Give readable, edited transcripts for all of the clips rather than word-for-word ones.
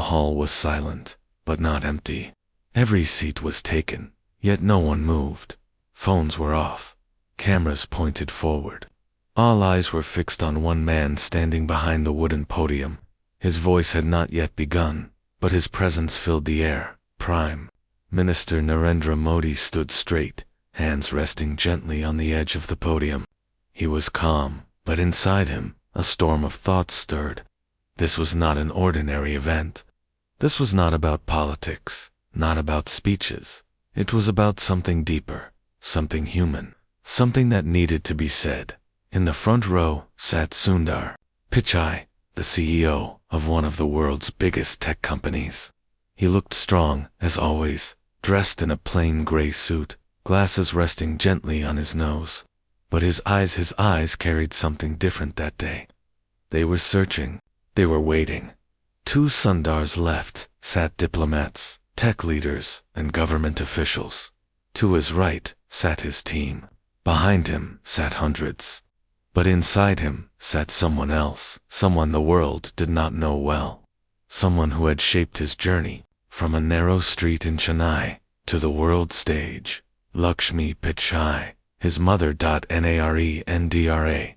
The hall was silent, but not empty. Every seat was taken, yet no one moved. Phones were off. Cameras pointed forward. All eyes were fixed on one man standing behind the wooden podium. His voice had not yet begun, but his presence filled the air. Prime Minister Narendra Modi stood straight, hands resting gently on the edge of the podium. He was calm, but inside him, a storm of thoughts stirred. This was not an ordinary event. This was not about politics, not about speeches. It was about something deeper, something human, something that needed to be said. In the front row sat Sundar Pichai, the CEO of one of the world's biggest tech companies. He looked strong, as always, dressed in a plain gray suit, glasses resting gently on his nose. But his eyes carried something different that day. They were searching. They were waiting. To Sundar's left sat diplomats, tech leaders, and government officials. To his right sat his team. Behind him sat hundreds. But inside him sat someone else, someone the world did not know well. Someone who had shaped his journey from a narrow street in Chennai to the world stage. Lakshmi Pichai, his mother. Narendra.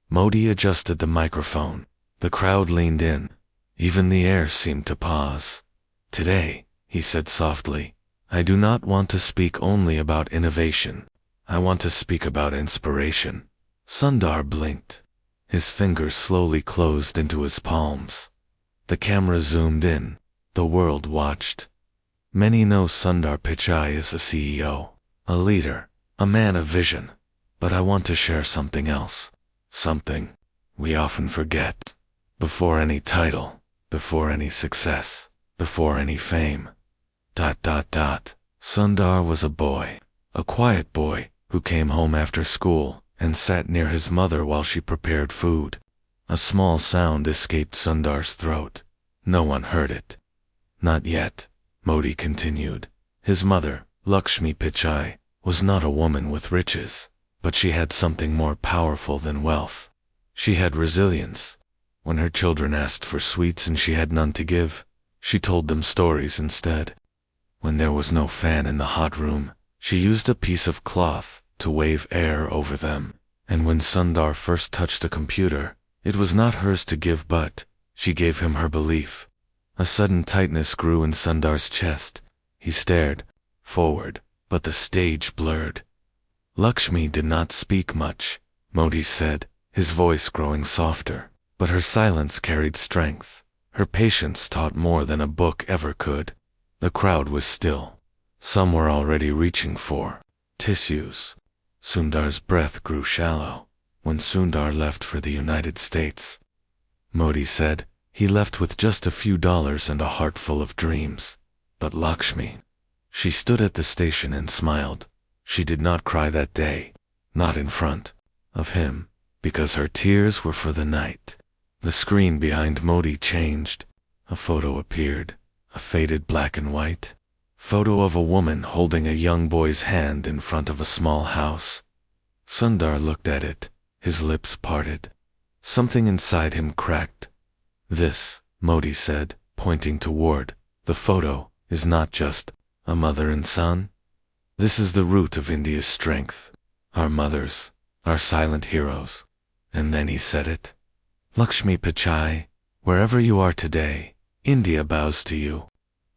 Modi adjusted the microphone. The crowd leaned in. Even the air seemed to pause. Today, he said softly, I do not want to speak only about innovation. I want to speak about inspiration. Sundar blinked. His fingers slowly closed into his palms. The camera zoomed in. The world watched. Many know Sundar Pichai is a CEO, a leader, a man of vision. But I want to share something else. Something we often forget. Before any title, before any success, before any fame. Sundar was a boy, a quiet boy, who came home after school and sat near his mother while she prepared food. A small sound escaped Sundar's throat. No one heard it. Not yet, Modi continued. His mother, Lakshmi Pichai, was not a woman with riches, but she had something more powerful than wealth. She had resilience. When her children asked for sweets and she had none to give, she told them stories instead. When there was no fan in the hot room, she used a piece of cloth to wave air over them. And when Sundar first touched a computer, it was not hers to give, but she gave him her belief. A sudden tightness grew in Sundar's chest. He stared forward, but the stage blurred. Lakshmi did not speak much, Modi said, his voice growing softer. But her silence carried strength. Her patience taught more than a book ever could. The crowd was still. Some were already reaching for tissues. Sundar's breath grew shallow. When Sundar left for the United States, Modi said, he left with just a few dollars and a heart full of dreams. But Lakshmi, she stood at the station and smiled. She did not cry that day, not in front of him, because her tears were for the night. The screen behind Modi changed. A photo appeared, a faded black and white photo of a woman holding a young boy's hand in front of a small house. Sundar looked at it, his lips parted. Something inside him cracked. This, Modi said, pointing toward the photo, is not just a mother and son. This is the root of India's strength. Our mothers, our silent heroes. And then he said it. Lakshmi Pichai, wherever you are today, India bows to you.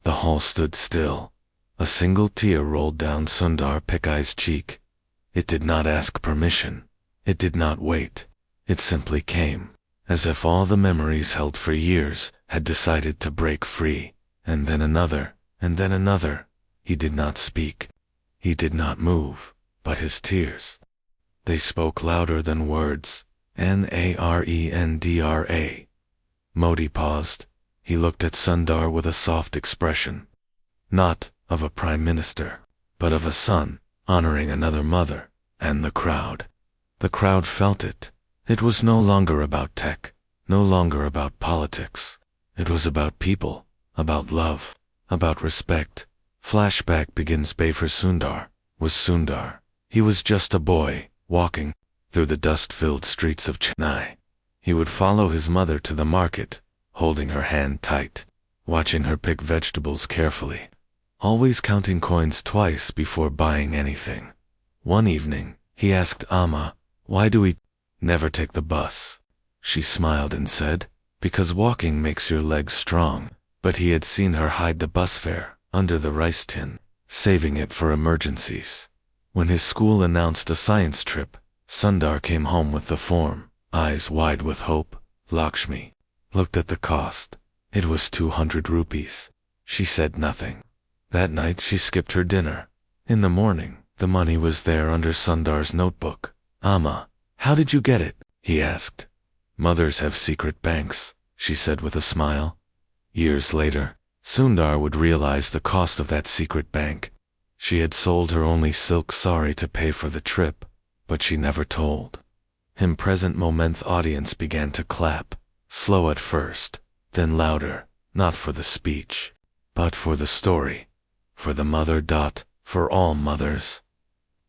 The hall stood still. A single tear rolled down Sundar Pichai's cheek. It did not ask permission. It did not wait. It simply came, as if all the memories held for years had decided to break free. And then another, and then another. He did not speak. He did not move, but his tears, they spoke louder than words. Narendra. Modi paused. He looked at Sundar with a soft expression. Not of a prime minister, but of a son, honoring another mother, and the crowd. The crowd felt it. It was no longer about tech, no longer about politics. It was about people, about love, about respect. Flashback begins. Bay for Sundar was Sundar. He was just a boy, walking through the dust-filled streets of Chennai. He would follow his mother to the market, holding her hand tight. watching her pick vegetables carefully, always counting coins twice before buying anything. One evening, he asked Amma, "Why do we never take the bus?" She smiled and said, "Because walking makes your legs strong." But he had seen her hide the bus fare under the rice tin, saving it for emergencies. When his school announced a science trip, Sundar came home with the form, eyes wide with hope. Lakshmi looked at the cost. It was 200 rupees. She said nothing. That night she skipped her dinner. In the morning, the money was there under Sundar's notebook. "Amma, how did you get it?" he asked. "Mothers have secret banks," she said with a smile. Years later, Sundar would realize the cost of that secret bank. She had sold her only silk sari to pay for the trip, but she never told him. Present moment audience began to clap, slow at first, then louder, not for the speech, but for the story, for the mother. For all mothers.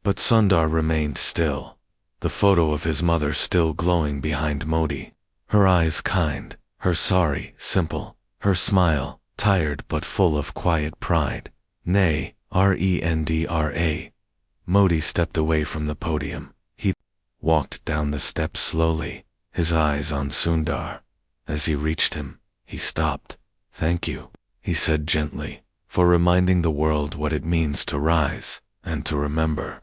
But Sundar remained still, the photo of his mother still glowing behind Modi, her eyes kind, her sari simple, her smile tired but full of quiet pride. Nay, Rendra. Modi stepped away from the podium. He walked down the steps slowly, his eyes on Sundar. As he reached him, he stopped. "Thank you," he said gently, "for reminding the world what it means to rise and to remember."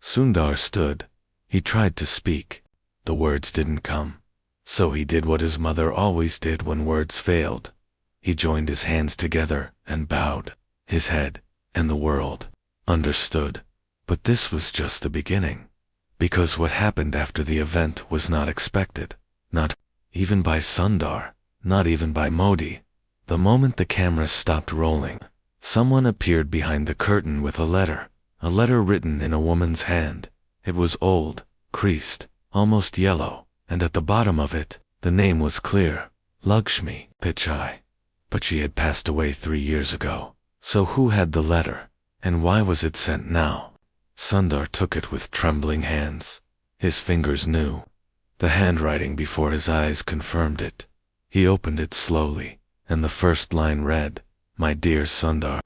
Sundar stood. He tried to speak. The words didn't come. So he did what his mother always did when words failed. He joined his hands together and bowed. His head, and the world, understood. But this was just the beginning. Because what happened after the event was not expected. Not even by Sundar, not even by Modi. The moment the camera stopped rolling, someone appeared behind the curtain with a letter written in a woman's hand. It was old, creased, almost yellow, and at the bottom of it, the name was clear, Lakshmi Pichai. But she had passed away 3 years ago. So who had the letter, and why was it sent now? Sundar took it with trembling hands. His fingers knew. The handwriting before his eyes confirmed it. He opened it slowly, and the first line read, "My dear Sundar,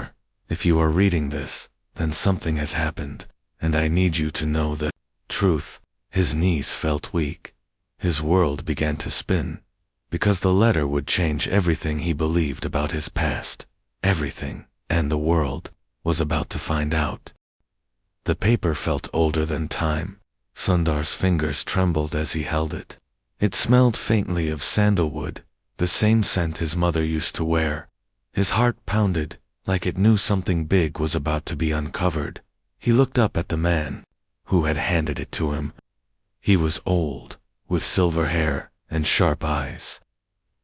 if you are reading this, then something has happened, and I need you to know the truth." His knees felt weak. His world began to spin, because the letter would change everything he believed about his past. Everything, and the world, was about to find out. The paper felt older than time. Sundar's fingers trembled as he held it. It smelled faintly of sandalwood, the same scent his mother used to wear. His heart pounded, like it knew something big was about to be uncovered. He looked up at the man who had handed it to him. He was old, with silver hair and sharp eyes.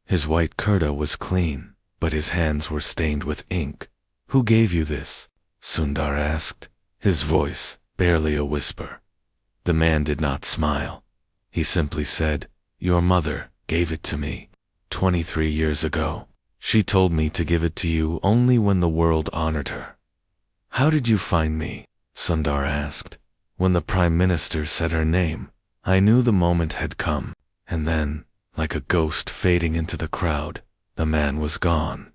His white kurta was clean, but his hands were stained with ink. "Who gave you this?" Sundar asked, his voice barely a whisper. The man did not smile. He simply said, "Your mother gave it to me 23 years ago. She told me to give it to you only when the world honored her." "How did you find me?" Sundar asked. When the Prime Minister said her name, I knew the moment had come, and then, like a ghost fading into the crowd, the man was gone.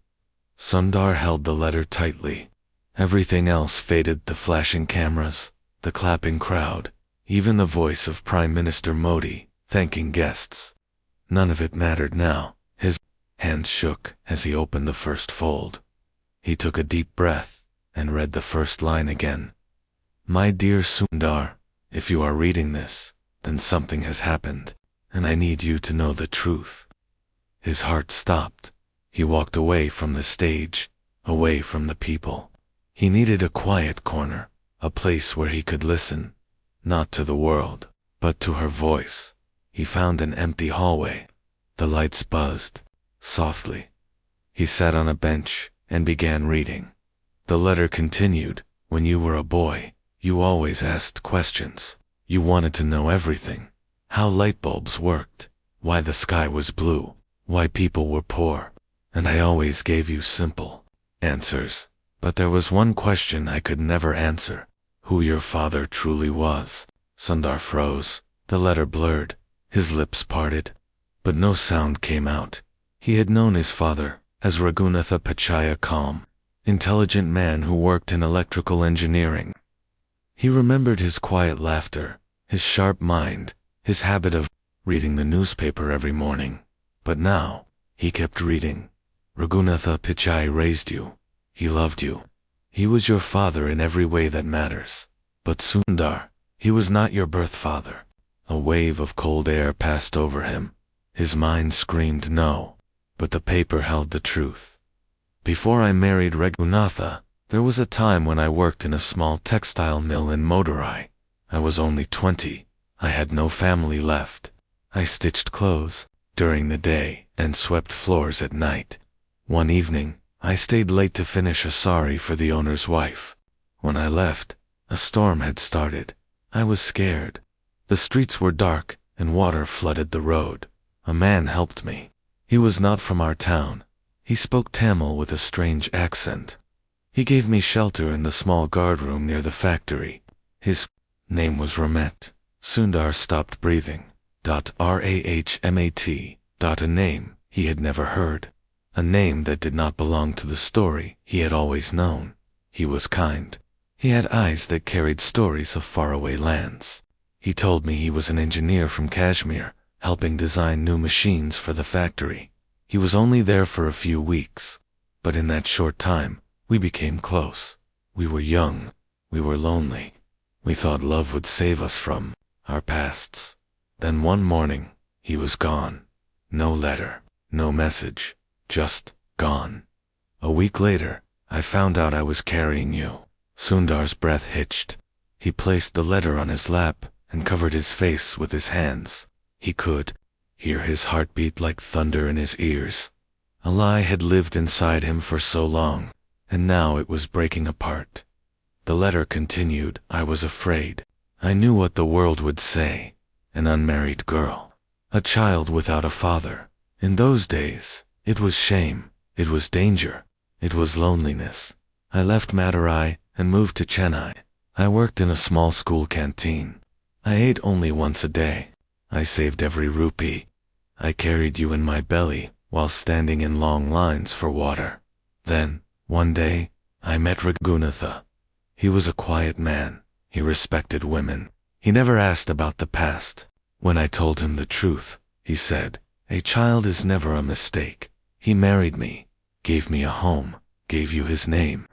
Sundar held the letter tightly. Everything else faded, the flashing cameras, the clapping crowd, even the voice of Prime Minister Modi, thanking guests. None of it mattered now. His hands shook as he opened the first fold. He took a deep breath and read the first line again. "My dear Sundar, if you are reading this, then something has happened, and I need you to know the truth." His heart stopped. He walked away from the stage, away from the people. He needed a quiet corner, a place where he could listen, not to the world, but to her voice. He found an empty hallway. The lights buzzed, softly. He sat on a bench and began reading. The letter continued, "When you were a boy, you always asked questions. You wanted to know everything. How light bulbs worked, why the sky was blue, why people were poor. And I always gave you simple answers. But there was one question I could never answer. Who your father truly was." Sundar froze. The letter blurred. His lips parted. But no sound came out. He had known his father, as Raghunatha Pichai, a calm, intelligent man who worked in electrical engineering. He remembered his quiet laughter, his sharp mind, his habit of reading the newspaper every morning. But now, he kept reading. Raghunatha Pichai raised you. He loved you. He was your father in every way that matters. But Sundar, he was not your birth father. A wave of cold air passed over him. His mind screamed no, but the paper held the truth. Before I married Raghunatha, there was a time when I worked in a small textile mill in Madurai. I was only 20. I had no family left. I stitched clothes during the day and swept floors at night. One evening, I stayed late to finish a sari for the owner's wife. When I left, a storm had started. I was scared. The streets were dark and water flooded the road. A man helped me. He was not from our town. He spoke Tamil with a strange accent. He gave me shelter in the small guardroom near the factory. His name was Rahmat. Sundar stopped breathing. Rahmat. A name he had never heard. A name that did not belong to the story he had always known. He was kind. He had eyes that carried stories of faraway lands. He told me he was an engineer from Kashmir, helping design new machines for the factory. He was only there for a few weeks, but in that short time, we became close. We were young. We were lonely. We thought love would save us from our pasts. Then one morning, he was gone. No letter, no message, just gone. A week later, I found out I was carrying you. Sundar's breath hitched. He placed the letter on his lap and covered his face with his hands. He could hear his heartbeat like thunder in his ears. A lie had lived inside him for so long, and now it was breaking apart. The letter continued. I was afraid. I knew what the world would say. An unmarried girl. A child without a father. In those days, it was shame. It was danger. It was loneliness. I left Madurai and moved to Chennai. I worked in a small school canteen. I ate only once a day. I saved every rupee. I carried you in my belly while standing in long lines for water. Then, one day, I met Raghunatha. He was a quiet man. He respected women. He never asked about the past. When I told him the truth, he said, "A child is never a mistake." He married me, gave me a home, gave you his name.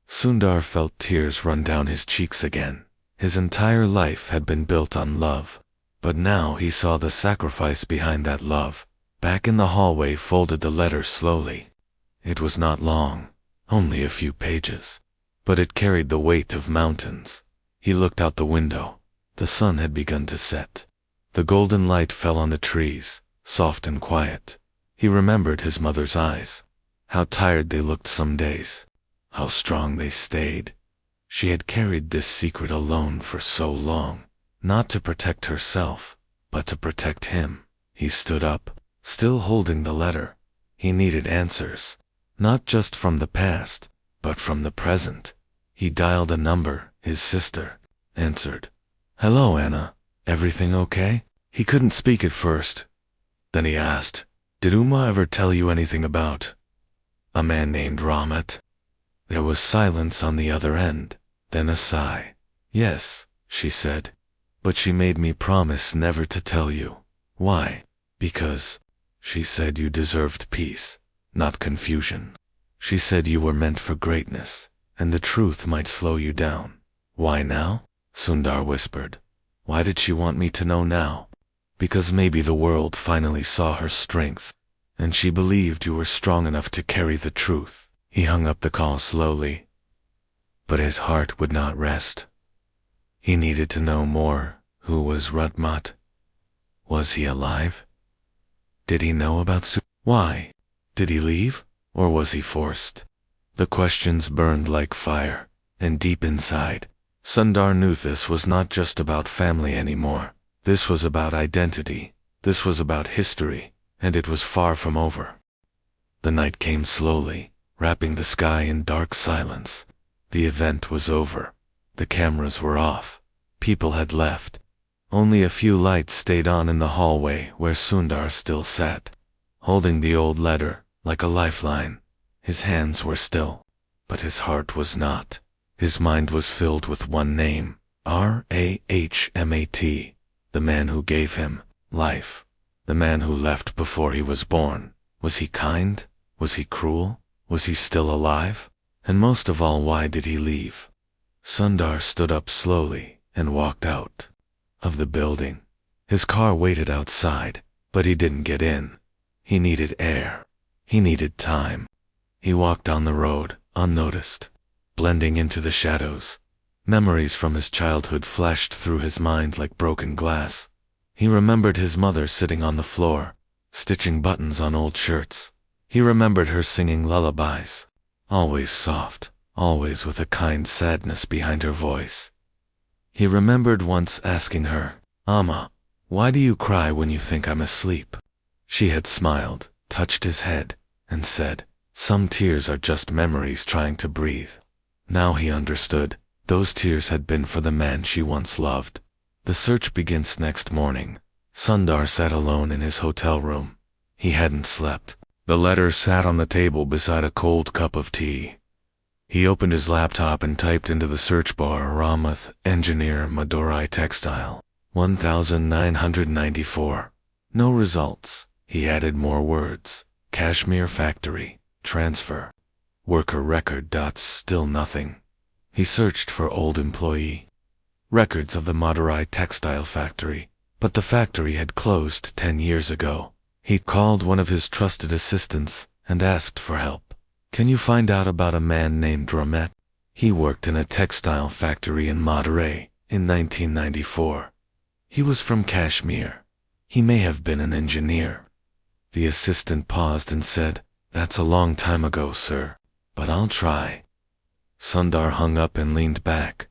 Sundar felt tears run down his cheeks again. His entire life had been built on love. But now he saw the sacrifice behind that love. Back in the hallway, folded the letter slowly. It was not long, only a few pages. But it carried the weight of mountains. He looked out the window. The sun had begun to set. The golden light fell on the trees, soft and quiet. He remembered his mother's eyes. How tired they looked some days. How strong they stayed. She had carried this secret alone for so long, not to protect herself, but to protect him. He stood up, still holding the letter. He needed answers, not just from the past, but from the present. He dialed a number. His sister answered. "Hello, Anna. Everything okay?" He couldn't speak at first. Then he asked, "Did Uma ever tell you anything about a man named Rahmat?" There was silence on the other end, then a sigh. "Yes," she said, "but she made me promise never to tell you." "Why?" "Because she said you deserved peace, not confusion. She said you were meant for greatness, and the truth might slow you down." "Why now?" Sundar whispered. "Why did she want me to know now?" "Because maybe the world finally saw her strength, and she believed you were strong enough to carry the truth." He hung up the call slowly, but his heart would not rest. He needed to know more. Who was Rahmat? Was he alive? Did he know about Why? Did he leave, or was he forced? The questions burned like fire, and deep inside, Sundar knew this was not just about family anymore. This was about identity. This was about history, and it was far from over. The night came slowly, wrapping the sky in dark silence. The event was over. The cameras were off. People had left. Only a few lights stayed on in the hallway where Sundar still sat, holding the old letter, like a lifeline. His hands were still, but his heart was not. His mind was filled with one name, Rahmat, the man who gave him life, the man who left before he was born. Was he kind? Was he cruel? Was he still alive? And most of all, why did he leave? Sundar stood up slowly and walked out of the building. His car waited outside, but he didn't get in. He needed air. He needed time. He walked down the road, unnoticed, blending into the shadows. Memories from his childhood flashed through his mind like broken glass. He remembered his mother sitting on the floor, stitching buttons on old shirts. He remembered her singing lullabies, always soft, always with a kind sadness behind her voice. He remembered once asking her, "Amma, why do you cry when you think I'm asleep?" She had smiled, touched his head, and said, "Some tears are just memories trying to breathe." Now he understood. Those tears had been for the man she once loved. The search begins next morning. Sundar sat alone in his hotel room. He hadn't slept. The letter sat on the table beside a cold cup of tea. He opened his laptop and typed into the search bar, "Rahmat, engineer, Madurai textile, 1994. No results. He added more words. Kashmir factory, transfer, worker record. Still nothing. He searched for old employee records of the Madurai textile factory, but the factory had closed 10 years ago. He called one of his trusted assistants and asked for help. "Can you find out about a man named Rahmat? He worked in a textile factory in Madurai in 1994. He was from Kashmir. He may have been an engineer." The assistant paused and said, "That's a long time ago, sir, but I'll try." Sundar hung up and leaned back.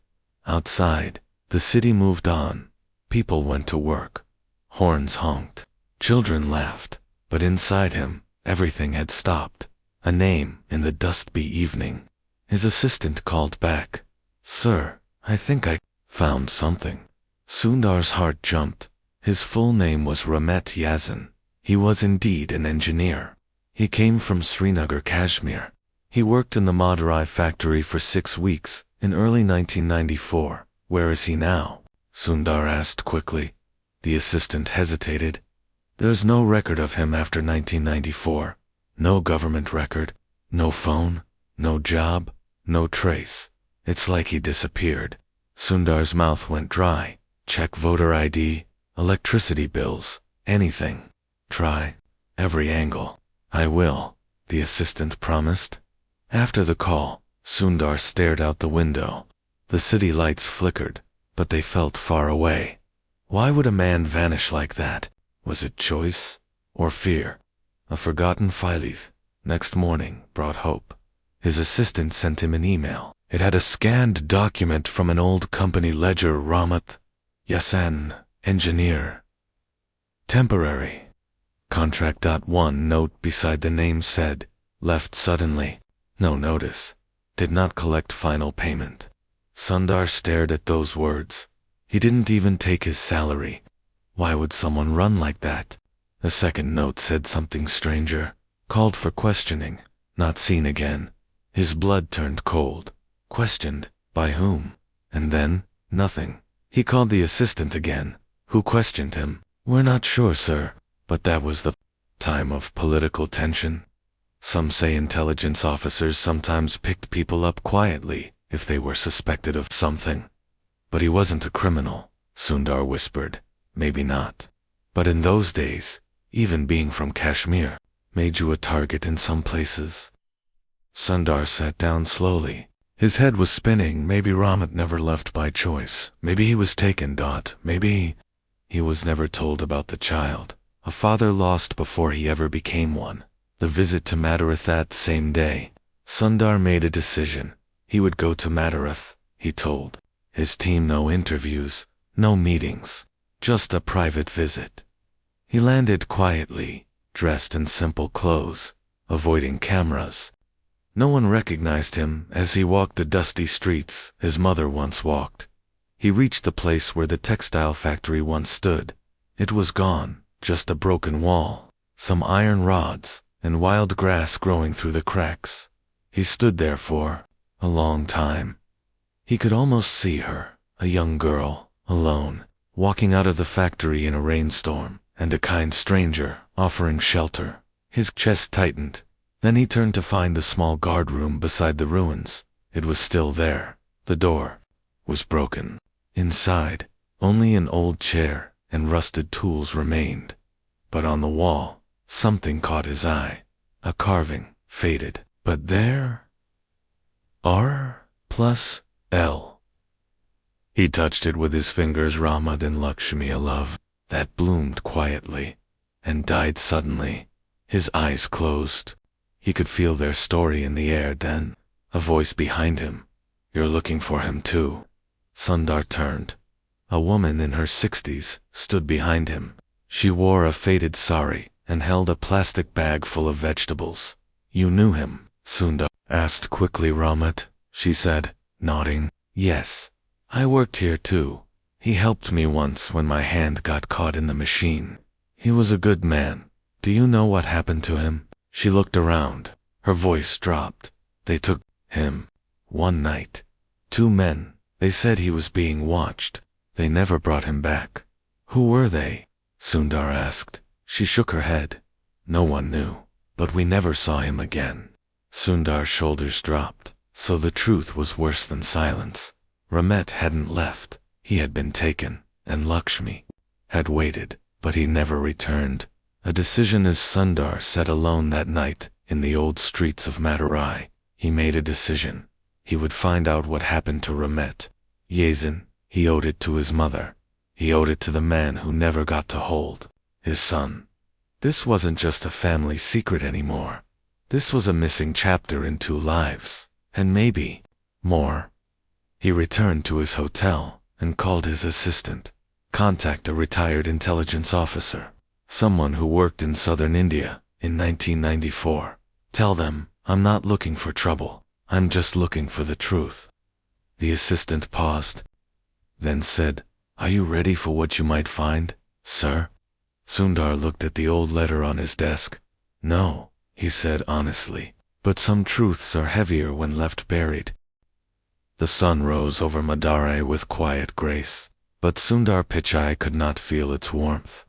Outside, the city moved on. People went to work. Horns honked. Children laughed. But inside him, everything had stopped. A name in the dusty evening. His assistant called back, "Sir, I think I found something." Sundar's heart jumped. His full name was Rahmat Yazin. He was indeed an engineer. He came from Srinagar, Kashmir. He worked in the Madurai factory for 6 weeks in early 1994. "Where is he now?" Sundar asked quickly. The assistant hesitated. "There's no record of him after 1994. No government record, no phone, no job, no trace. It's like he disappeared." Sundar's mouth went dry. "Check voter ID, electricity bills, anything. Try every angle." "I will," the assistant promised. After the call, Sundar stared out the window. The city lights flickered, but they felt far away. Why would a man vanish like that? Was it choice or fear? A forgotten fileth next morning brought hope. His assistant sent him an email. It had a scanned document from an old company ledger. "Rahmat Yazin, engineer. Temporary. Contract. One note beside the name said, left suddenly. No notice. Did not collect final payment." Sundar stared at those words. He didn't even take his salary. Why would someone run like that? The second note said something stranger. Called for questioning. Not seen again. His blood turned cold. Questioned? By whom? And then, nothing. He called the assistant again. Who questioned him? "We're not sure, sir." But that was the time of political tension. Some say intelligence officers sometimes picked people up quietly if they were suspected of something. "But he wasn't a criminal," Sundar whispered. "Maybe not. But in those days, even being from Kashmir made you a target in some places." Sundar sat down slowly. His head was spinning. Maybe Rahmat never left by choice. Maybe he was taken. Maybe he was never told about the child. A father lost before he ever became one. The visit to Madarath that same day. Sundar made a decision. He would go to Madarath, he told his team. No interviews, no meetings, just a private visit. He landed quietly, dressed in simple clothes, avoiding cameras. No one recognized him as he walked the dusty streets his mother once walked. He reached the place where the textile factory once stood. It was gone, just a broken wall, some iron rods, and wild grass growing through the cracks. He stood there for a long time. He could almost see her, a young girl, alone, walking out of the factory in a rainstorm, and a kind stranger offering shelter. His chest tightened. Then he turned to find the small guardroom beside the ruins. It was still there. The door was broken. Inside, only an old chair and rusted tools remained. But on the wall, something caught his eye. A carving, faded. But there, R+L. He touched it with his fingers. Rahmat and Lakshmi, a love that bloomed quietly and died suddenly. His eyes closed. He could feel their story in the air. Then, a voice behind him. "You're looking for him too." Sundar turned. A woman in her 60s stood behind him. She wore a faded sari and held a plastic bag full of vegetables. "You knew him?" Sundar asked quickly. "Rahmat," she said, nodding. "Yes. I worked here too. He helped me once when my hand got caught in the machine. He was a good man. Do you know what happened to him?" She looked around. Her voice dropped. "They took him one night. 2 men. They said he was being watched. They never brought him back." "Who were they?" Sundar asked. She shook her head. "No one knew. But we never saw him again." Sundar's shoulders dropped. So the truth was worse than silence. Rahmat hadn't left. He had been taken, and Lakshmi had waited, but he never returned. A decision. As Sundar sat alone that night in the old streets of Madurai, he made a decision. He would find out what happened to Rahmat. Yazin, he owed it to his mother. He owed it to the man who never got to hold his son. This wasn't just a family secret anymore. This was a missing chapter in 2 lives, and maybe more. He returned to his hotel and called his assistant. "Contact a retired intelligence officer, someone who worked in southern India in 1994. Tell them I'm not looking for trouble. I'm just looking for the truth." The assistant paused, then said, "Are you ready for what you might find, sir?" Sundar looked at the old letter on his desk. "No," he said honestly, "but some truths are heavier when left buried." The sun rose over Madurai with quiet grace, but Sundar Pichai could not feel its warmth.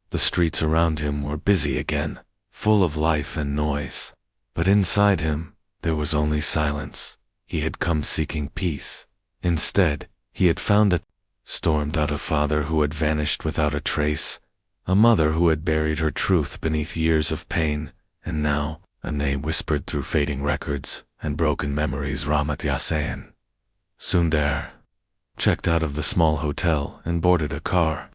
The streets around him were busy again, full of life and noise. But inside him, there was only silence. He had come seeking peace. Instead, he had found stormed out a father who had vanished without a trace, a mother who had buried her truth beneath years of pain, and now, a name whispered through fading records and broken memories. Rahmat Yasain. Sundar checked out of the small hotel and boarded a car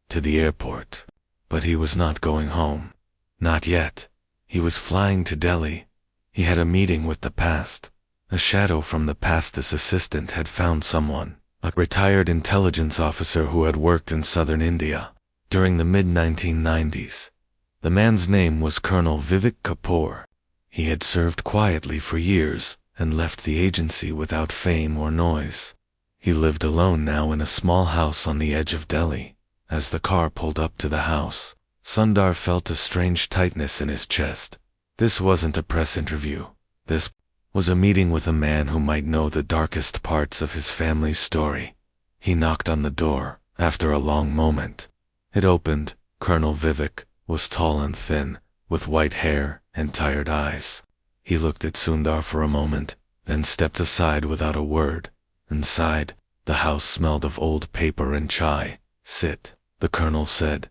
to the airport. But he was not going home. Not yet. He was flying to Delhi. He had a meeting with the past. A shadow from the past. This assistant had found someone, a retired intelligence officer who had worked in southern India during the mid-1990s. The man's name was Colonel Vivek Kapoor. He had served quietly for years and left the agency without fame or noise. He lived alone now in a small house on the edge of Delhi. As the car pulled up to the house, Sundar felt a strange tightness in his chest. This wasn't a press interview. This was a meeting with a man who might know the darkest parts of his family's story. He knocked on the door. After a long moment, it opened. Colonel Vivek was tall and thin, with white hair and tired eyes. He looked at Sundar for a moment, then stepped aside without a word. Inside, the house smelled of old paper and chai. "Sit," the colonel said.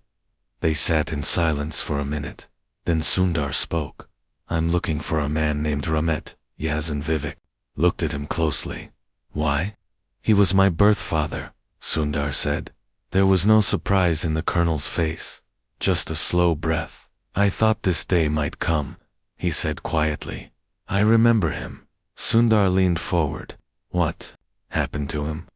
They sat in silence for a minute. Then Sundar spoke. "I'm looking for a man named Rahmat." Yazin. Vivek looked at him closely. "Why?" "He was my birth father," Sundar said. There was no surprise in the colonel's face, just a slow breath. "I thought this day might come," he said quietly. "I remember him." Sundar leaned forward. "What happened to him?"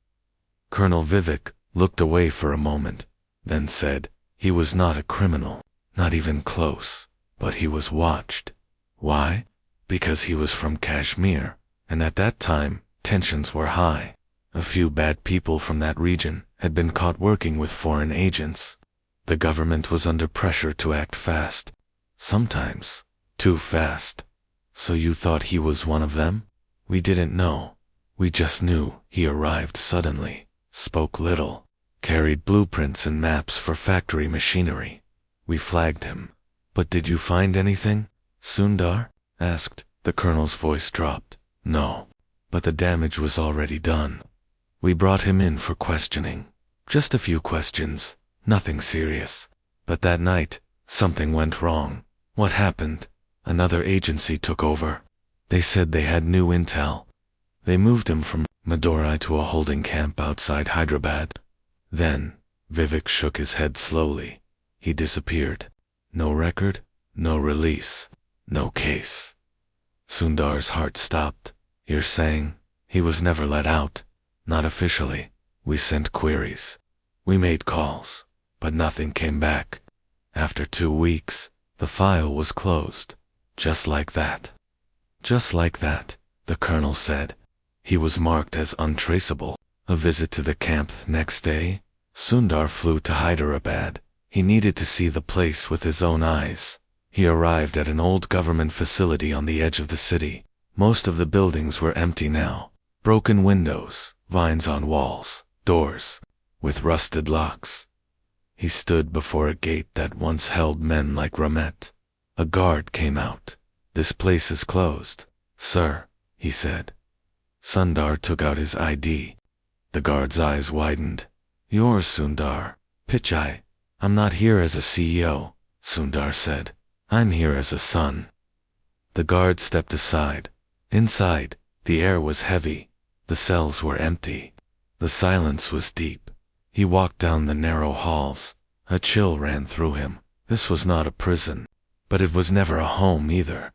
Colonel Vivek looked away for a moment, then said, "He was not a criminal, not even close, but he was watched." "Why?" "Because he was from Kashmir, and at that time, tensions were high. A few bad people from that region had been caught working with foreign agents. The government was under pressure to act fast, sometimes Too fast. So you thought he was one of them? We didn't know. We just knew he arrived suddenly, spoke little, carried blueprints and maps for factory machinery. We flagged him. But did you find anything? Sundar asked. The colonel's voice dropped. No. But the damage was already done. We brought him in for questioning. Just a few questions. Nothing serious. But that night, something went wrong. What happened? Another agency took over. They said they had new intel. They moved him from Madurai to a holding camp outside Hyderabad. Then, Vivek shook his head slowly. He disappeared. No record, no release, no case. Sundar's heart stopped. You're saying he was never let out? Not officially. We sent queries. We made calls, but nothing came back. After 2 weeks, the file was closed. Just like that. Just like that, the colonel said. He was marked as untraceable. A visit to the camp next day, Sundar flew to Hyderabad. He needed to see the place with his own eyes. He arrived at an old government facility on the edge of the city. Most of the buildings were empty now. Broken windows, vines on walls, doors with rusted locks. He stood before a gate that once held men like Rahmat. A guard came out. This place is closed, sir, he said. Sundar took out his ID. The guard's eyes widened. You're Sundar Pichai. I'm not here as a CEO, Sundar said. I'm here as a son. The guard stepped aside. Inside, the air was heavy. The cells were empty. The silence was deep. He walked down the narrow halls. A chill ran through him. This was not a prison, but it was never a home either.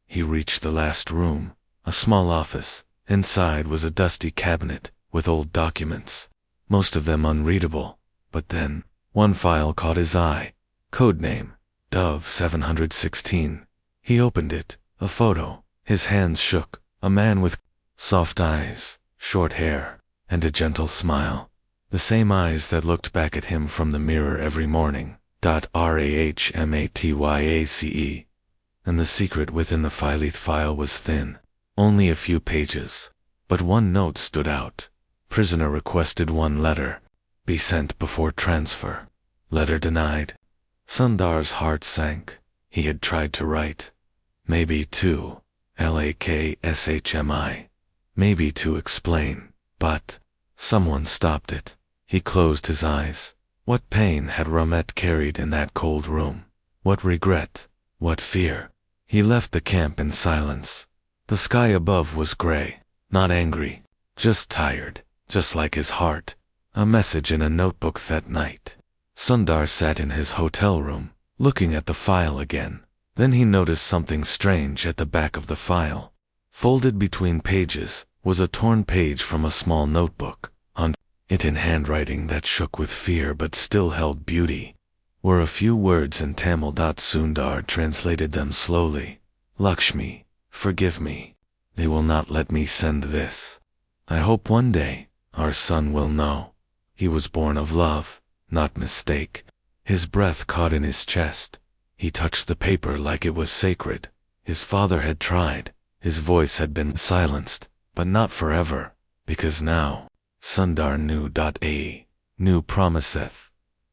He reached the last room, a small office. Inside was a dusty cabinet with old documents, most of them unreadable. But then, one file caught his eye. Codename, Dove 716. He opened it. A photo. His hands shook. A man with soft eyes, short hair, and a gentle smile. The same eyes that looked back at him from the mirror every morning. Rahmatyace. And the secret within the file was thin. Only a few pages. But one note stood out. Prisoner requested one letter. Be sent before transfer. Letter denied. Sundar's heart sank. He had tried to write. Maybe to Lakshmi. Maybe to explain. But someone stopped it. He closed his eyes. What pain had Rahmat carried in that cold room? What regret? What fear? He left the camp in silence. The sky above was gray, not angry, just tired, just like his heart. A message in a notebook that night. Sundar sat in his hotel room, looking at the file again. Then he noticed something strange at the back of the file. Folded between pages was a torn page from a small notebook. On it, in handwriting that shook with fear but still held beauty, were a few words in Tamil. Sundar translated them slowly. Lakshmi, forgive me. They will not let me send this. I hope one day our son will know. He was born of love, not mistake. His breath caught in his chest. He touched the paper like it was sacred. His father had tried. His voice had been silenced, but not forever, because now, Sundar knew promiseth.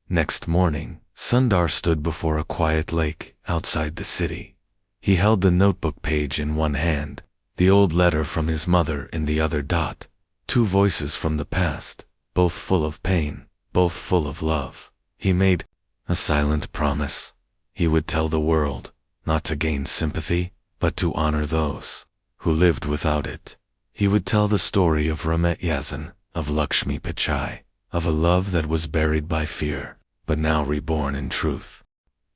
Next morning, Sundar stood before a quiet lake outside the city. He held the notebook page in one hand, the old letter from his mother in the other. Two voices from the past, both full of pain, both full of love. He made a silent promise. He would tell the world, not to gain sympathy, but to honor those who lived without it. He would tell the story of Rahmatyace, of Lakshmi Pichai, of a love that was buried by fear, but now reborn in truth.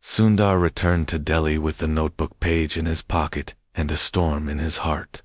Sundar returned to Delhi with the notebook page in his pocket and a storm in his heart.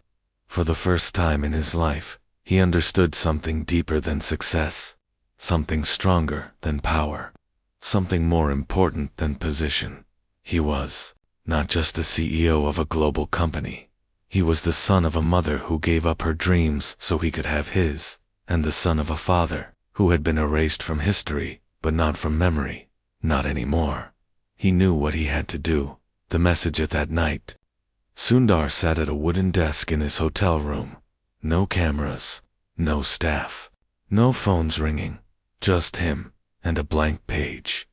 For the first time in his life, he understood something deeper than success, something stronger than power, something more important than position. He was not just the CEO of a global company. He was the son of a mother who gave up her dreams so he could have his, and the son of a father who had been erased from history, but not from memory, not anymore. He knew what he had to do, The message at that night. Sundar sat at a wooden desk in his hotel room. No cameras, no staff, no phones ringing, just him and a blank page.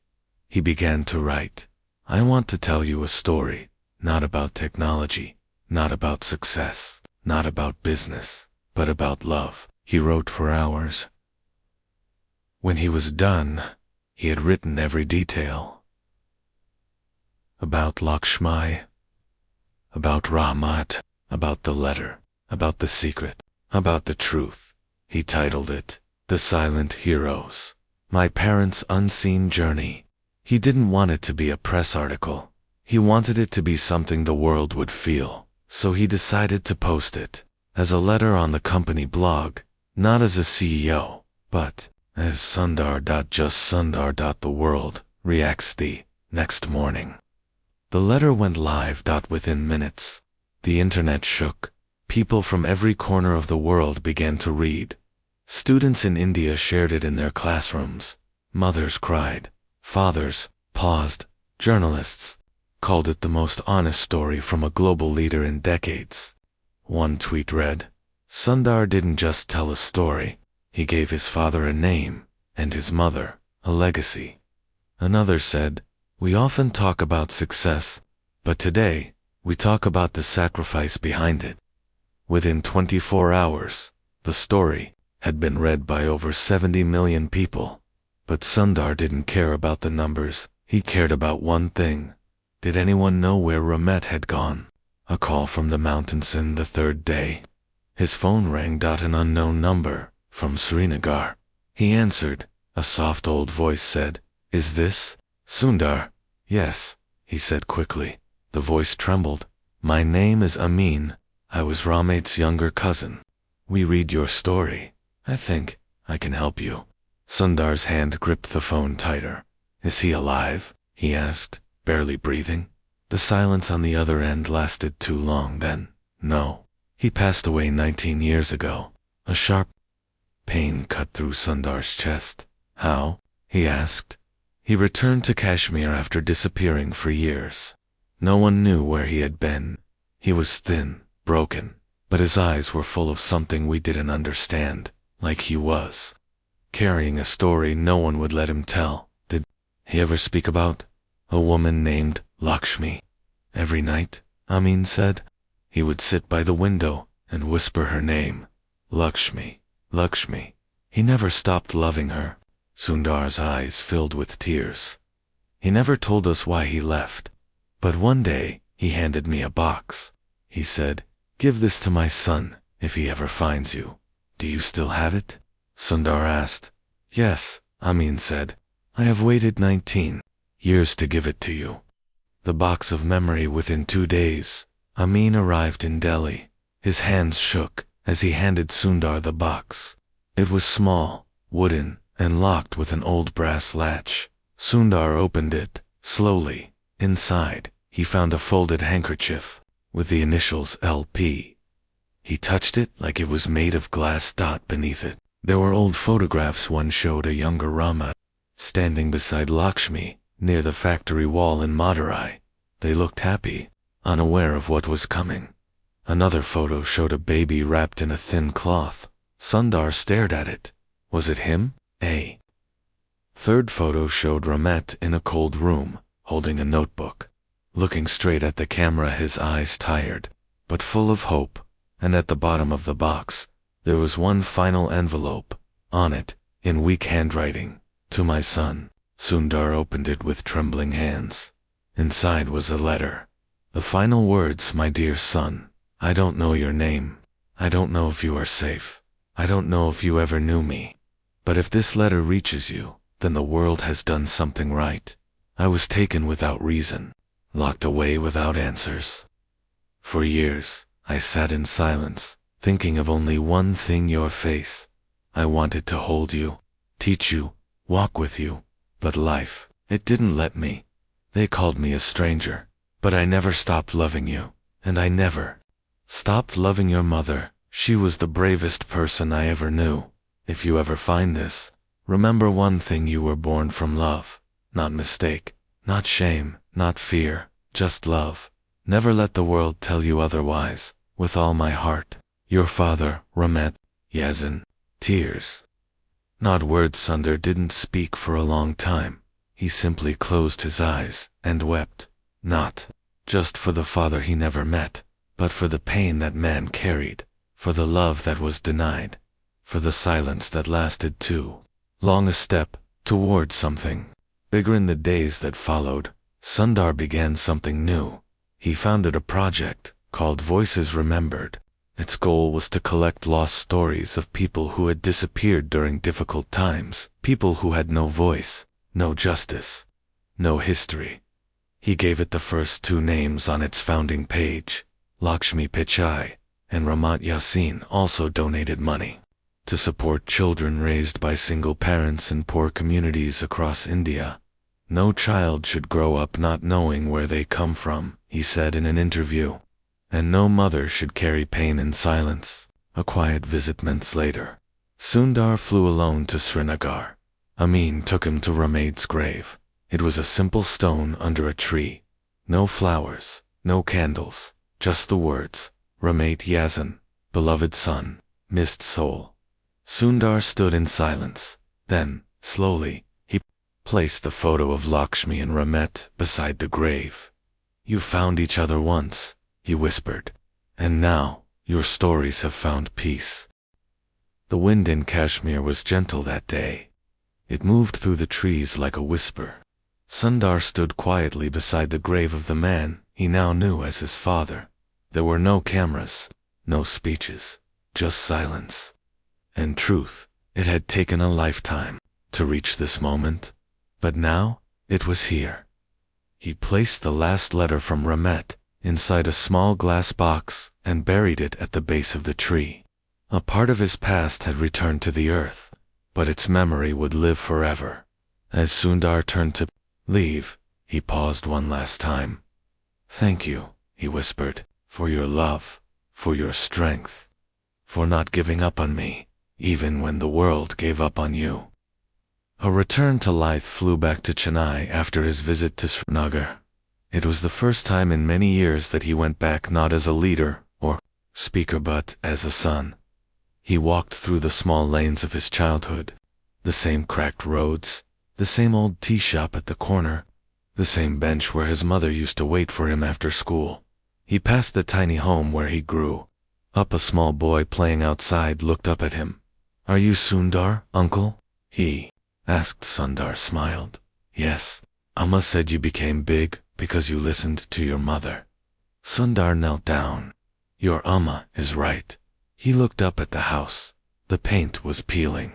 He began to write. I want to tell you a story, not about technology, not about success, not about business, but about love. He wrote for hours. When he was done, he had written every detail. About Lakshmi, about Rahmat, about the letter, about the secret, about the truth. He titled it, The Silent Heroes. My Parents' Unseen Journey. He didn't want it to be a press article. He wanted it to be something the world would feel, so he decided to post it as a letter on the company blog, not as a CEO, but as Sundar. Just Sundar. The world reacts the next morning. The letter went live. Within minutes. The internet shook. People from every corner of the world began to read. Students in India shared it in their classrooms. Mothers cried. Fathers paused. Journalists called it the most honest story from a global leader in decades. One tweet read, Sundar didn't just tell a story, he gave his father a name, and his mother a legacy. Another said, we often talk about success, but today, we talk about the sacrifice behind it. Within 24 hours, the story had been read by over 70 million people. But Sundar didn't care about the numbers, he cared about one thing. Did anyone know where Rahmat had gone? A call from the mountains in the third day. His phone rang. An unknown number, from Srinagar. He answered. A soft old voice said, Is this Sundar? Yes, he said quickly. The voice trembled. My name is Amin. I was Rahmat's younger cousin. We read your story. I think I can help you. Sundar's hand gripped the phone tighter. Is he alive? He asked, barely breathing. The silence on the other end lasted too long then. No. He passed away 19 years ago. A sharp pain cut through Sundar's chest. How? He asked. He returned to Kashmir after disappearing for years. No one knew where he had been. He was thin, broken, but his eyes were full of something we didn't understand, like he was carrying a story no one would let him tell. Did he ever speak about a woman named Lakshmi? Every night, Amin said, he would sit by the window and whisper her name. Lakshmi, Lakshmi. He never stopped loving her. Sundar's eyes filled with tears. He never told us why he left. But one day, he handed me a box. He said, give this to my son, if he ever finds you. Do you still have it? Sundar asked. Yes, Amin said. I have waited 19 years to give it to you. The box of memory. Within 2 days, Amin arrived in Delhi. His hands shook as he handed Sundar the box. It was small, wooden, and locked with an old brass latch. Sundar opened it, slowly. Inside, he found a folded handkerchief with the initials LP. He touched it like it was made of glass. Beneath it, there were old photographs. One showed a younger Rahmat standing beside Lakshmi near the factory wall in Madurai. They looked happy, unaware of what was coming. Another photo showed a baby wrapped in a thin cloth. Sundar stared at it. Was it him? A third photo showed Rahmat in a cold room, holding a notebook, looking straight at the camera, his eyes tired, but full of hope. And at the bottom of the box, there was one final envelope. On it, in weak handwriting, to my son. Sundar opened it with trembling hands. Inside was a letter. The final words, my dear son, I don't know your name. I don't know if you are safe. I don't know if you ever knew me. But if this letter reaches you, then the world has done something right. I was taken without reason, locked away without answers. For years, I sat in silence, thinking of only one thing, your face. I wanted to hold you, teach you, walk with you, but life, it didn't let me. They called me a stranger, but I never stopped loving you, and I never stopped loving your mother. She was the bravest person I ever knew. If you ever find this, remember one thing: you were born from love, not mistake, not shame, not fear, just love. Never let the world tell you otherwise. With all my heart. Your father, Rahmat. Yazin. Tears. Not words. Sundar didn't speak for a long time. He simply closed his eyes and wept. Not just for the father he never met, but for the pain that man carried, for the love that was denied, for the silence that lasted too long. A step toward something bigger. In the days that followed, Sundar began something new. He founded a project called Voices Remembered. Its goal was to collect lost stories of people who had disappeared during difficult times, people who had no voice, no justice, no history. He gave it the first two names on its founding page. Lakshmi Pichai and Rahmat Yasin also donated money to support children raised by single parents in poor communities across India. No child should grow up not knowing where they come from, he said in an interview. And no mother should carry pain in silence. A quiet visit months later, Sundar flew alone to Srinagar. Amin took him to Rahmat's grave. It was a simple stone under a tree. No flowers, no candles, just the words, Rahmat Yazin, beloved son, missed soul. Sundar stood in silence. Then, slowly, he placed the photo of Lakshmi and Rahmat beside the grave. You found each other once, he whispered, and now, your stories have found peace. The wind in Kashmir was gentle that day. It moved through the trees like a whisper. Sundar stood quietly beside the grave of the man he now knew as his father. There were no cameras, no speeches, just silence. And truth, it had taken a lifetime to reach this moment, but now, it was here. He placed the last letter from Rahmat inside a small glass box and buried it at the base of the tree. A part of his past had returned to the earth, but its memory would live forever. As Sundar turned to leave, he paused one last time. Thank you, he whispered, for your love, for your strength, for not giving up on me, even when the world gave up on you. A return to life flew back to Chennai after his visit to Srinagar. It was the first time in many years that he went back not as a leader or speaker but as a son. He walked through the small lanes of his childhood, the same cracked roads, the same old tea shop at the corner, the same bench where his mother used to wait for him after school. He passed the tiny home where he grew up. A small boy playing outside looked up at him. Are you Sundar, uncle? He asked. Sundar smiled. Yes, Amma said you became big because you listened to your mother. Sundar knelt down. Your Amma is right. He looked up at the house. The paint was peeling.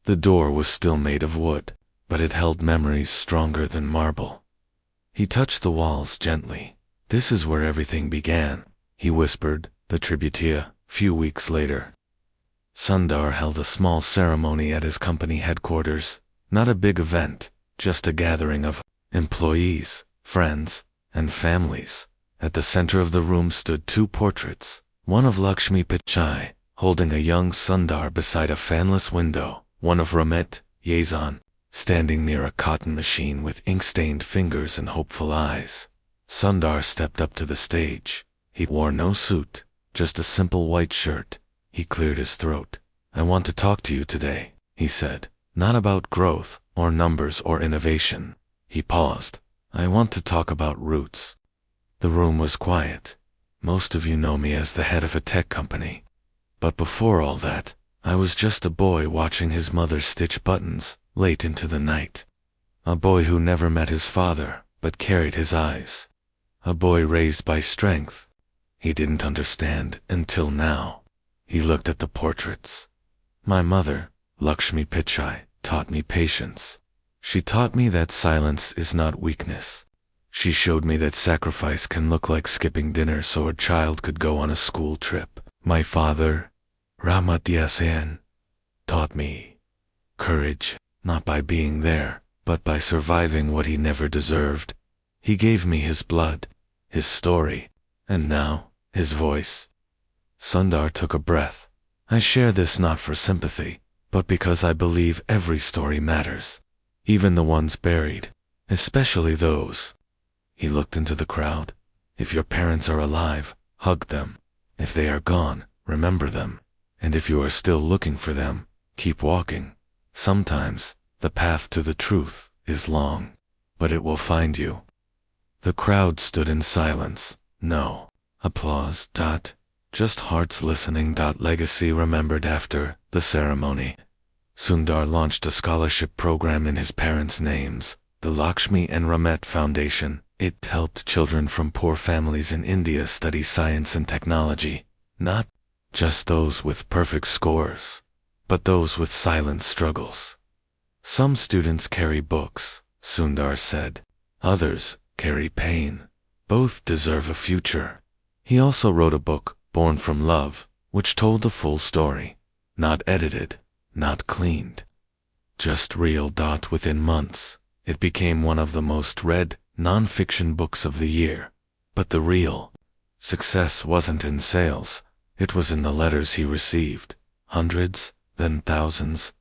The door was still made of wood, but it held memories stronger than marble. He touched the walls gently. This is where everything began, he whispered, the Tributia. Few weeks later, Sundar held a small ceremony at his company headquarters. Not a big event, just a gathering of employees, friends, and families. At the center of the room stood two portraits, one of Lakshmi Pichai, holding a young Sundar beside a fanless window, one of Rahmat Yazin, standing near a cotton machine with ink-stained fingers and hopeful eyes. Sundar stepped up to the stage. He wore no suit, just a simple white shirt. He cleared his throat. I want to talk to you today, he said. Not about growth, or numbers, or innovation. He paused. I want to talk about roots. The room was quiet. Most of you know me as the head of a tech company. But before all that, I was just a boy watching his mother stitch buttons, late into the night. A boy who never met his father, but carried his eyes. A boy raised by strength. He didn't understand until now. He looked at the portraits. My mother, Lakshmi Pichai, taught me patience. She taught me that silence is not weakness. She showed me that sacrifice can look like skipping dinner so a child could go on a school trip. My father, Rahmat Yasin, taught me courage, not by being there, but by surviving what he never deserved. He gave me his blood, his story, and now, his voice. Sundar took a breath. I share this not for sympathy, but because I believe every story matters, even the ones buried, especially those. He looked into the crowd. If your parents are alive, hug them. If they are gone, remember them. And if you are still looking for them, keep walking. Sometimes, the path to the truth is long, but it will find you. The crowd stood in silence. No applause. Just hearts listening. Legacy remembered after the ceremony. Sundar launched a scholarship program in his parents' names, the Lakshmi and Rahmat Foundation. It helped children from poor families in India study science and technology, not just those with perfect scores, but those with silent struggles. Some students carry books, Sundar said. Others carry pain. Both deserve a future. He also wrote a book, Born from Love, which told the full story. Not edited, not cleaned. Just real. Within months, it became one of the most read non-fiction books of the year. But the real success wasn't in sales, it was in the letters he received. Hundreds, then thousands.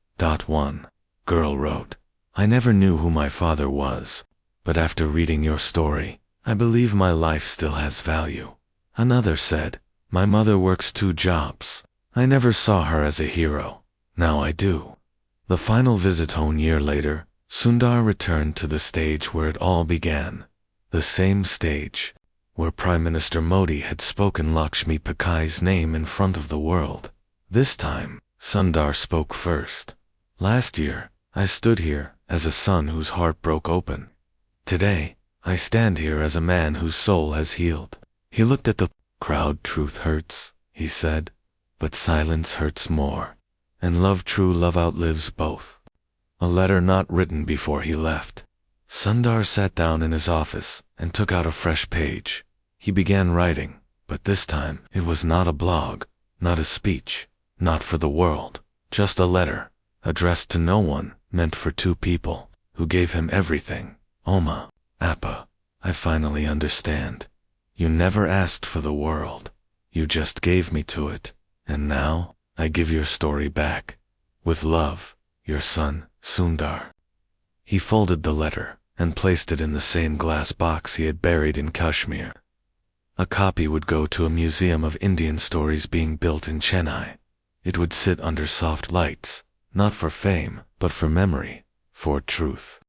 One girl wrote, "I never knew who my father was, but after reading your story, I believe my life still has value." Another said, "My mother works 2 jobs. I never saw her as a hero. Now I do." The final visit home year later, Sundar returned to the stage where it all began. The same stage where Prime Minister Modi had spoken Lakshmi Pichai's name in front of the world. This time, Sundar spoke first. "Last year, I stood here as a son whose heart broke open. Today, I stand here as a man whose soul has healed." He looked at the crowd. "Truth hurts," he said, "but silence hurts more. And love, true love, outlives both." A letter not written before he left. Sundar sat down in his office and took out a fresh page. He began writing, but this time it was not a blog, not a speech, not for the world, just a letter, addressed to no one, meant for 2 people, who gave him everything. "Oma, Appa, I finally understand. You never asked for the world. You just gave me to it, and now, I give your story back. With love, your son, Sundar." He folded the letter and placed it in the same glass box he had buried in Kashmir. A copy would go to a museum of Indian stories being built in Chennai. It would sit under soft lights, not for fame, but for memory, for truth.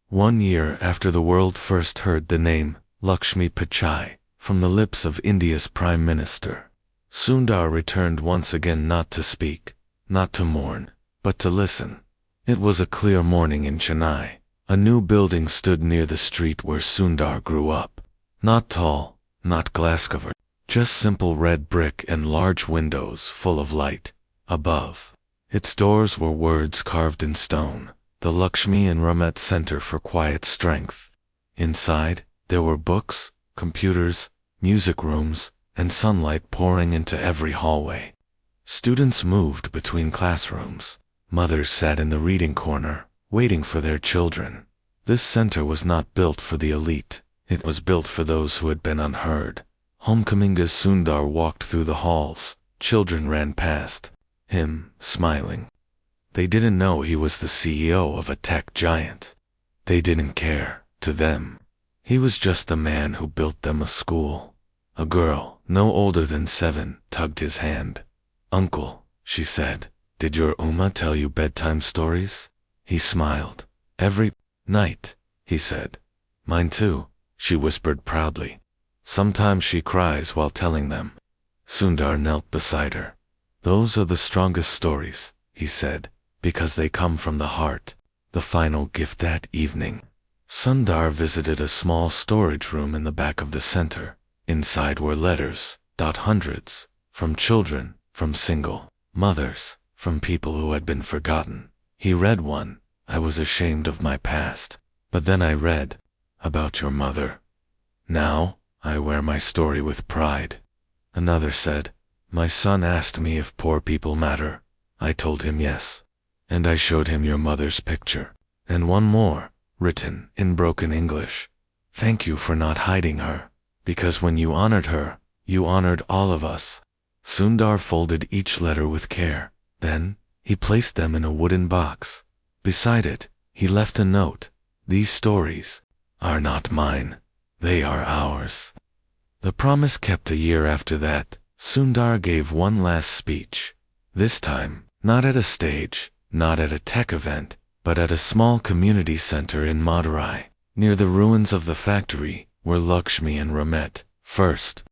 1 year after the world first heard the name Lakshmi Pichai from the lips of India's Prime Minister, Sundar returned once again, not to speak, not to mourn, but to listen. It was a clear morning in Chennai. A new building stood near the street where Sundar grew up. Not tall, not glass-covered, just simple red brick and large windows full of light. Above its doors were words carved in stone, the Lakshmi and Rahmat Center for Quiet Strength. Inside, there were books, computers, music rooms, and sunlight pouring into every hallway. Students moved between classrooms. Mothers sat in the reading corner, waiting for their children. This center was not built for the elite. It was built for those who had been unheard. Homecoming. As Sundar walked through the halls, children ran past him, smiling. They didn't know he was the CEO of a tech giant. They didn't care. To them, he was just the man who built them a school. A girl, no older than 7, tugged his hand. "Uncle," she said, "did your Uma tell you bedtime stories?" He smiled. "Every night," he said. "Mine too," she whispered proudly. "Sometimes she cries while telling them." Sundar knelt beside her. "Those are the strongest stories," he said, "because they come from the heart." The final gift that evening. Sundar visited a small storage room in the back of the center. Inside were letters, hundreds, from children, from single mothers, from people who had been forgotten. He read one. "I was ashamed of my past, but then I read about your mother. Now, I wear my story with pride." Another said, "My son asked me if poor people matter. I told him yes. And I showed him your mother's picture." And one more, written in broken English. "Thank you for not hiding her, because when you honored her, you honored all of us." Sundar folded each letter with care. Then, he placed them in a wooden box. Beside it, he left a note. "These stories are not mine. They are ours. The promise kept. A year after that, Sundar gave one last speech. This time, not at a stage, not at a tech event, but at a small community center in Madurai, near the ruins of the factory where Lakshmi and Rahmat first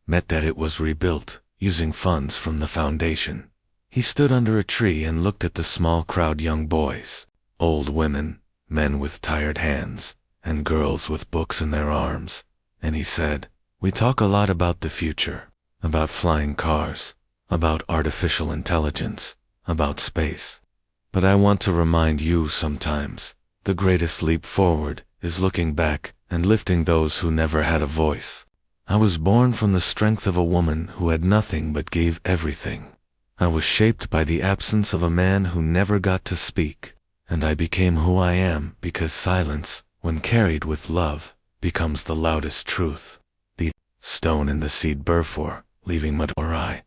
met. That it was rebuilt, using funds from the foundation. He stood under a tree and looked at the small crowd, young boys, old women, men with tired hands, and girls with books in their arms, and he said, "We talk a lot about the future, about flying cars, about artificial intelligence, about space. But I want to remind you sometimes, the greatest leap forward is looking back and lifting those who never had a voice. I was born from the strength of a woman who had nothing but gave everything. I was shaped by the absence of a man who never got to speak, and I became who I am because silence, when carried with love, becomes the loudest truth." The stone in the seed Burfor, leaving Madurai.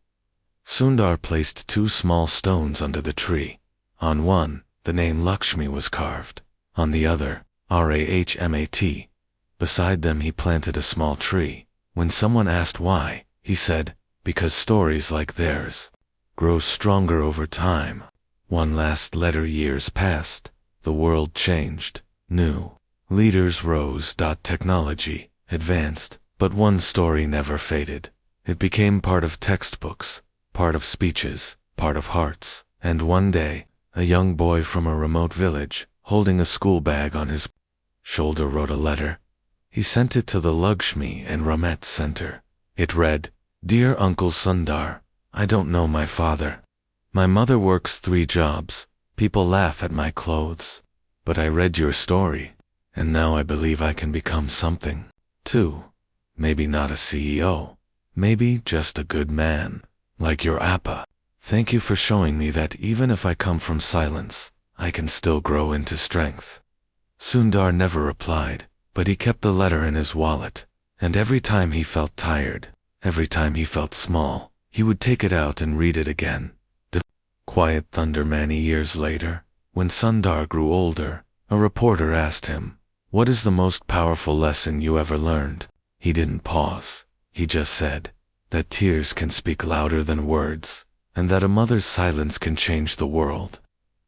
Sundar placed 2 small stones under the tree. On one, the name Lakshmi was carved. On the other, Rahmat. Beside them he planted a small tree. When someone asked why, he said, "Because stories like theirs grow stronger over time." One last letter. Years passed. The world changed. New leaders rose. Technology advanced, but one story never faded. It became part of textbooks, part of speeches, part of hearts. And one day, a young boy from a remote village, holding a school bag on his shoulder, wrote a letter. He sent it to the Lakshmi and Rahmat Center. It read, "Dear Uncle Sundar, I don't know my father. My mother works 3 jobs. People laugh at my clothes. But I read your story, and now I believe I can become something, too. Maybe not a CEO. Maybe just a good man, like your Appa. Thank you for showing me that even if I come from silence, I can still grow into strength." Sundar never replied, but he kept the letter in his wallet, and every time he felt tired, every time he felt small, he would take it out and read it again. The quiet thunder. Many years later, when Sundar grew older, a reporter asked him, "What is the most powerful lesson you ever learned?" He didn't pause. He just said that tears can speak louder than words, and that a mother's silence can change the world.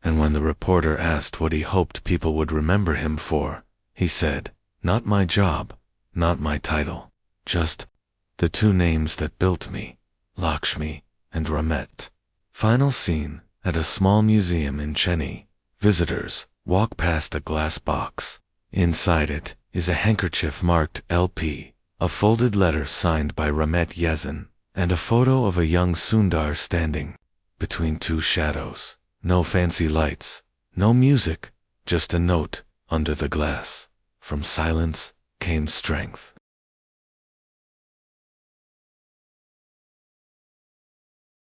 And when the reporter asked what he hoped people would remember him for, he said, "Not my job, not my title, just the 2 names that built me, Lakshmi and Rahmat." Final scene. At a small museum in Chennai, visitors walk past a glass box. Inside it is a handkerchief marked LP, a folded letter signed by Rahmat Yazan, and a photo of a young Sundar standing between 2 shadows. No fancy lights, no music, just a note under the glass. From silence came strength.